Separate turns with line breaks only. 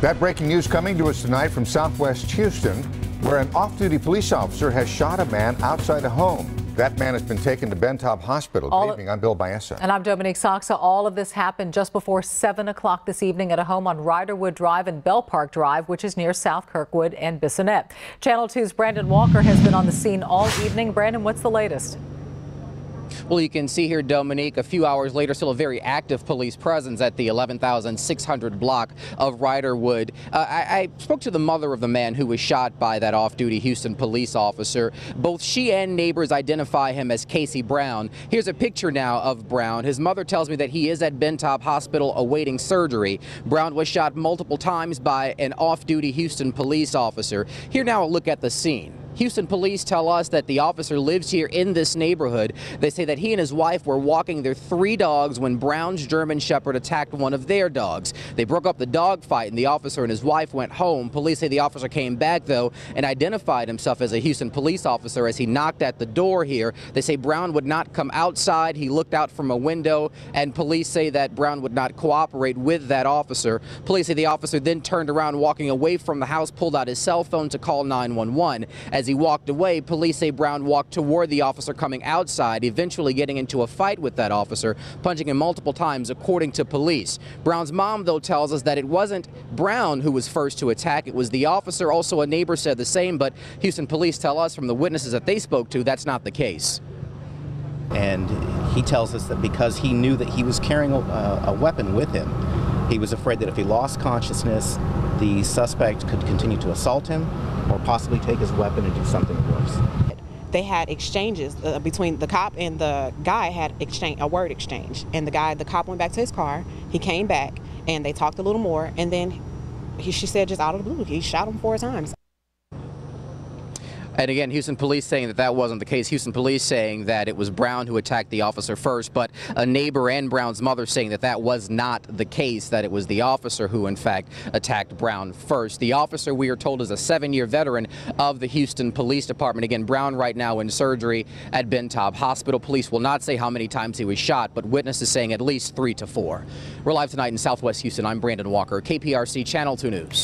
That breaking news coming to us tonight from Southwest Houston, where an off-duty police officer has shot a man outside a home. That man has been taken to Bentop Hospital. Good evening, I'm Bill Baeza.
And I'm Dominique Soxa. All of this happened just before 7 o'clock this evening at a home on Riderwood Drive and Bell Park Drive, which is near South Kirkwood and Bissonnet. Channel 2's Brandon Walker has been on the scene all evening. Brandon, what's the latest?
Well, you can see here, Dominique, a few hours later, still a very active police presence at the 11,600 block of Riderwood. I spoke to the mother of the man who was shot by that off-duty Houston police officer. Both she and neighbors identify him as Casey Brown. Here's a picture now of Brown. His mother tells me that he is at Bentop Hospital awaiting surgery. Brown was shot multiple times by an off-duty Houston police officer. Here now a look at the scene. Houston police tell us that the officer lives here in this neighborhood. They say that he and his wife were walking their 3 dogs when Brown's German Shepherd attacked one of their dogs. They broke up the dog fight and the officer and his wife went home. Police say the officer came back, though, and identified himself as a Houston police officer as he knocked at the door here. They say Brown would not come outside. He looked out from a window, and police say that Brown would not cooperate with that officer. Police say the officer then turned around, walking away from the house, pulled out his cell phone to call 911. As he walked away, police say Brown walked toward the officer coming outside, eventually getting into a fight with that officer, punching him multiple times, according to police. Brown's mom, though, tells us that it wasn't Brown who was first to attack. It was the officer. Also, a neighbor said the same, but Houston police tell us from the witnesses that they spoke to, that's not the case.
And he tells us that because he knew that he was carrying a weapon with him, he was afraid that if he lost consciousness, the suspect could continue to assault him or possibly take his weapon and do something worse.
They had exchanges between the cop and the guy, had a word exchange, and the cop went back to his car. He came back and they talked a little more, and then she said just out of the blue, he shot him 4 times.
And again, Houston police saying that that wasn't the case. Houston police saying that it was Brown who attacked the officer first, but a neighbor and Brown's mother saying that that was not the case, that it was the officer who, in fact, attacked Brown first. The officer, we are told, is a 7-year veteran of the Houston Police Department. Again, Brown right now in surgery at Bentop Hospital. Police will not say how many times he was shot, but witnesses saying at least 3 to 4. We're live tonight in Southwest Houston. I'm Brandon Walker, KPRC Channel 2 News.